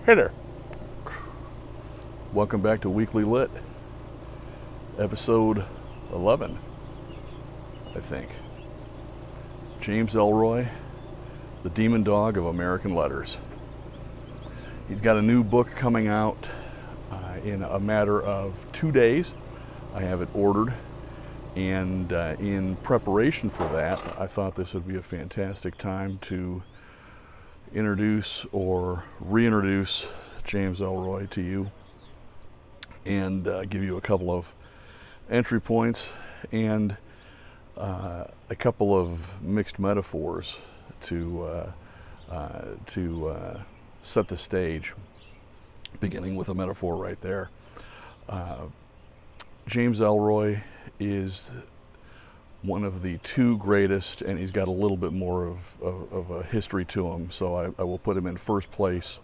Hey there. Welcome back to Weekly Lit, episode 11, I think. James Ellroy, the demon dog of American letters. He's got a new book coming out in a matter of 2 days. I have it ordered, and in preparation for that, I thought this would be a fantastic time to introduce or reintroduce James Ellroy to you and give you a couple of entry points and a couple of mixed metaphors to set the stage, beginning with a metaphor right there. James Ellroy is one of the two greatest, and he's got a little bit more of a history to him, so I will put him in first place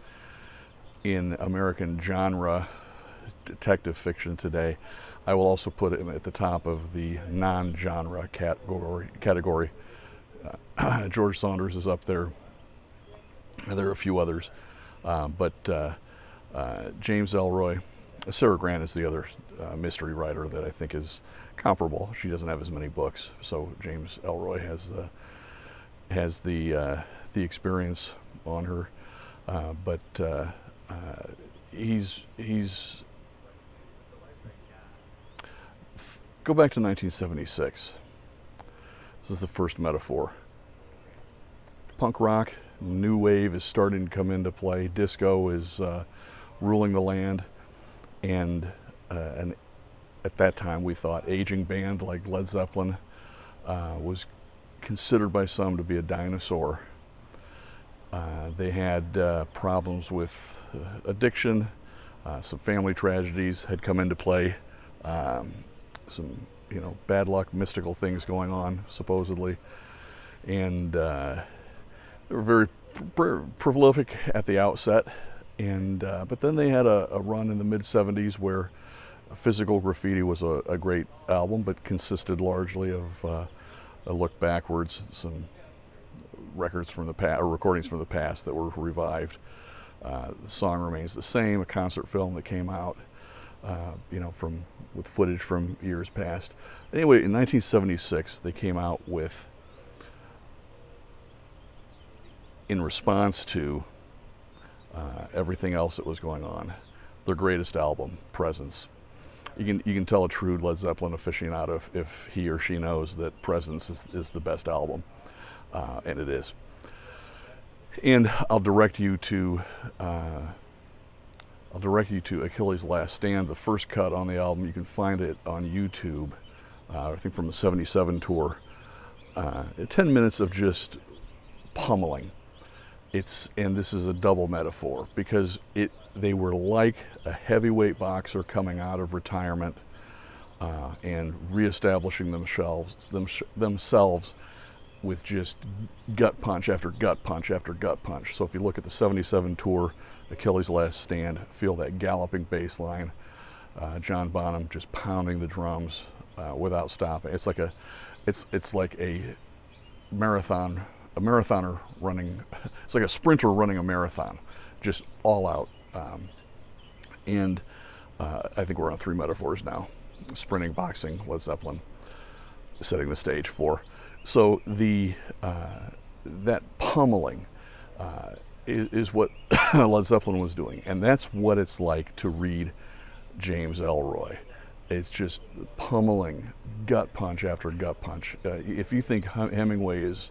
in American genre detective fiction today. I will also put him at the top of the non-genre category. George Saunders is up there. There are a few others, but James Ellroy. Sarah Grant is the other mystery writer that I think is comparable. She doesn't have as many books, so James Ellroy has the experience on her, but he's go back to 1976. This is the first metaphor. Punk rock, new wave is starting to come into play. Disco is ruling the land, and at that time we thought aging band like Led Zeppelin was considered by some to be a dinosaur. They had problems with addiction, some family tragedies had come into play, some bad luck, mystical things going on supposedly, and they were very prolific at the outset, and but then they had a run in the mid 70s where Physical Graffiti was a great album, but consisted largely of a look backwards, some records from the past, or recordings from the past that were revived. The song remains the same, a concert film that came out with footage from years past. Anyway, in 1976 they came out with, in response to everything else that was going on, their greatest album, Presence. You can tell a true Led Zeppelin aficionado if he or she knows that Presence is the best album, and it is. And I'll direct you to Achilles' Last Stand, the first cut on the album. You can find it on YouTube, I think from the '77 tour. 10 minutes of just pummeling. And this is a double metaphor, because they were like a heavyweight boxer coming out of retirement and reestablishing themselves with just gut punch after gut punch after gut punch. So if you look at the '77 tour, Achilles' Last Stand, feel that galloping bass line, John Bonham just pounding the drums without stopping. It's like a marathoner running. It's like a sprinter running a marathon, just all out. And I think we're on 3 metaphors now: sprinting, boxing, Led Zeppelin, setting the stage for. So that pummeling is what Led Zeppelin was doing, and that's what it's like to read James Ellroy. It's just pummeling, gut punch after gut punch. If you think Hemingway is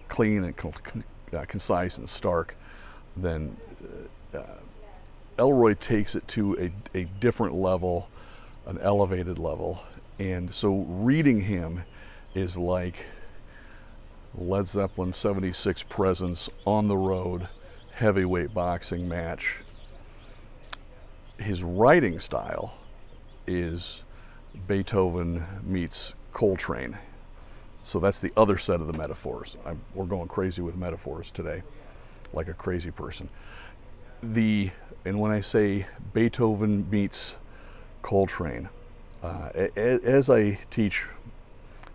clean and concise and stark, then Ellroy takes it to a different level, an elevated level. And so reading him is like Led Zeppelin '76 Presence on the road, heavyweight boxing match. His writing style is Beethoven meets Coltrane. So that's the other set of the metaphors. We're going crazy with metaphors today, like a crazy person. And when I say Beethoven meets Coltrane, as I teach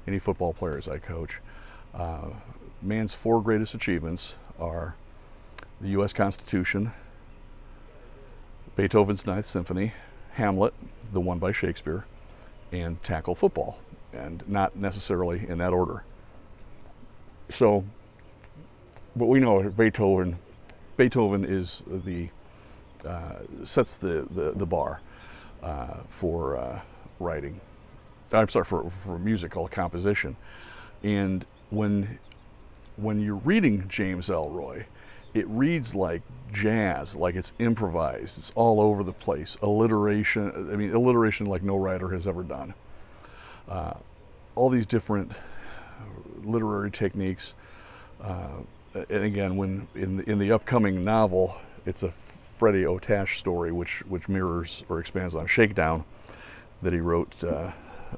any football players I coach, man's 4 greatest achievements are the U.S. Constitution, Beethoven's Ninth Symphony, Hamlet, the one by Shakespeare, and tackle football, and not necessarily in that order. So, but we know Beethoven is sets the bar for writing. I'm sorry, for musical composition. And when you're reading James Ellroy, it reads like jazz, like it's improvised. It's all over the place. Alliteration like no writer has ever done. All these different literary techniques. And again, when in the upcoming novel, it's a Freddie Otash story, which mirrors or expands on Shakedown that he wrote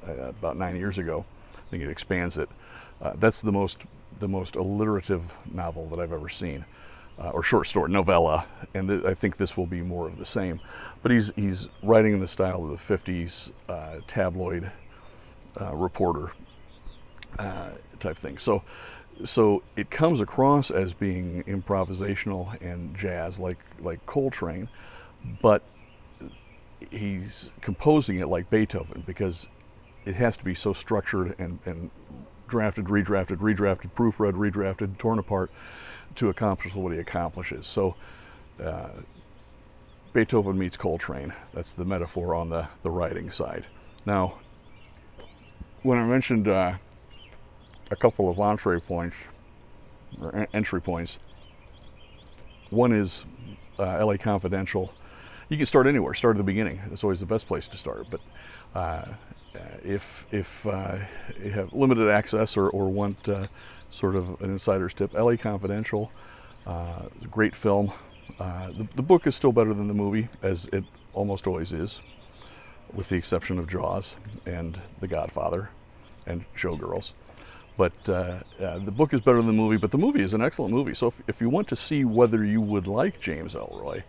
about 9 years ago. I think it expands it. That's the most alliterative novel that I've ever seen, or short story novella, and I think this will be more of the same. But he's writing in the style of the 50s tabloid reporter type thing. So it comes across as being improvisational and jazz, like Coltrane, but he's composing it like Beethoven, because it has to be so structured and drafted, redrafted, proofread, redrafted, torn apart to accomplish what he accomplishes. So Beethoven meets Coltrane. That's the metaphor on the writing side. Now, when I mentioned a couple of entry points, one is LA Confidential. You can start anywhere. Start at the beginning. That's always the best place to start. But if you have limited access or want sort of an insider's tip, LA Confidential, a great film. The book is still better than the movie, as it almost always is, with the exception of Jaws and The Godfather and Showgirls. But the book is better than the movie, but the movie is an excellent movie. So if you want to see whether you would like James Ellroy,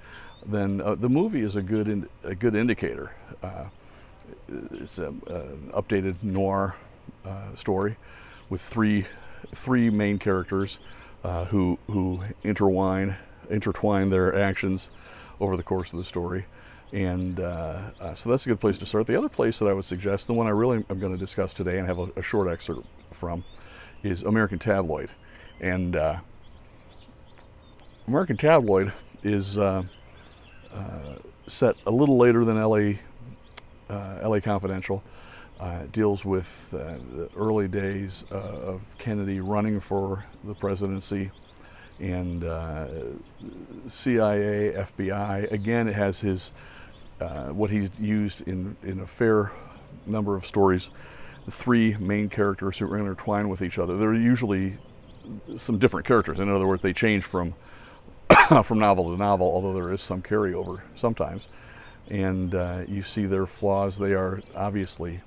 then the movie is a good indicator. It's an updated noir story with three main characters who intertwine their actions over the course of the story. And so that's a good place to start. The other place that I would suggest, the one I really am going to discuss today and have a short excerpt from, is American Tabloid. And American Tabloid is set a little later than LA Confidential. It deals with the early days of Kennedy running for the presidency, and CIA, FBI. Again, it has his what he's used in a fair number of stories. The three main characters who are intertwined with each other. They're usually some different characters. In other words, they change from from novel to novel, although there is some carryover sometimes. And you see their flaws. They are obviously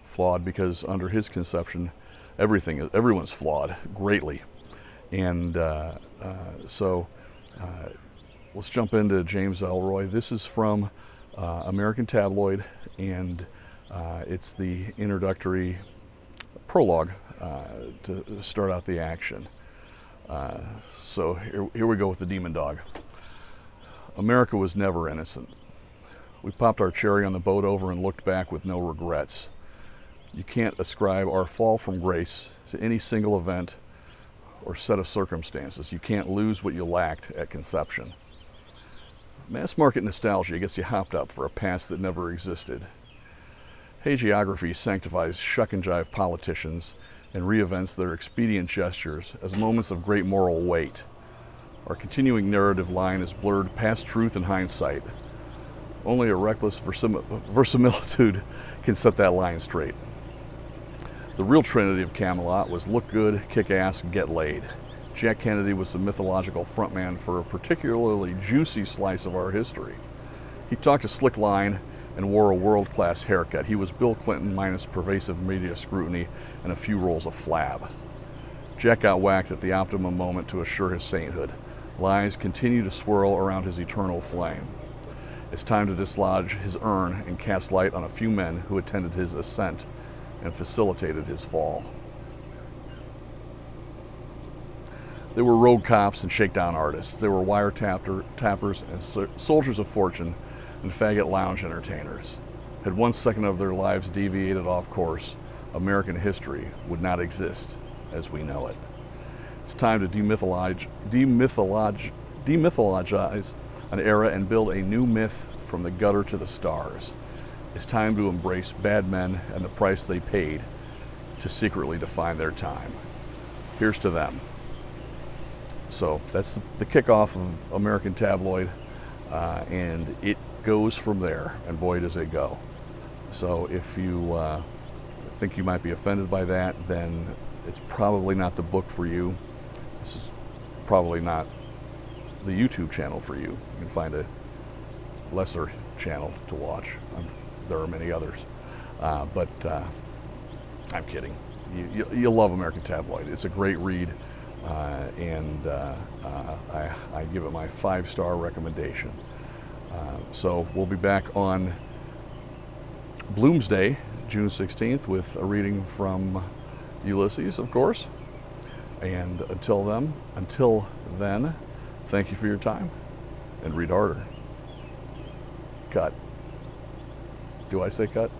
flawed, because under his conception, everyone's flawed greatly. And so let's jump into James Ellroy. This is from American Tabloid, and it's the introductory prologue to start out the action. So here we go with the demon dog. America was never innocent. We popped our cherry on the boat over and looked back with no regrets. You can't ascribe our fall from grace to any single event or set of circumstances. You can't lose what you lacked at conception. Mass market nostalgia gets you hopped up for a past that never existed. Hagiography sanctifies shuck and jive politicians and reinvents their expedient gestures as moments of great moral weight. Our continuing narrative line is blurred past truth and hindsight. Only a reckless verisimilitude can set that line straight. The real trinity of Camelot was look good, kick ass, and get laid. Jack Kennedy was the mythological frontman for a particularly juicy slice of our history. He talked a slick line and wore a world-class haircut. He was Bill Clinton minus pervasive media scrutiny and a few rolls of flab. Jack got whacked at the optimum moment to assure his sainthood. Lies continue to swirl around his eternal flame. It's time to dislodge his urn and cast light on a few men who attended his ascent and facilitated his fall. They were rogue cops and shakedown artists. They were wiretappers and soldiers of fortune and faggot lounge entertainers. Had 1 second of their lives deviated off course, American history would not exist as we know it. It's time to demythologize an era and build a new myth from the gutter to the stars. It's time to embrace bad men and the price they paid to secretly define their time. Here's to them. So that's the kickoff of American Tabloid, and it goes from there, and boy does it go. So if you think you might be offended by that, then it's probably not the book for you. This is probably not the YouTube channel for you. You can find a lesser channel to watch. There are many others, but I'm kidding. You'll love American Tabloid. It's a great read, and I give it my 5-star recommendation. So we'll be back on Bloomsday, June 16th, with a reading from Ulysses, of course. And until then, thank you for your time, and read harder. Cut. Do I say cut?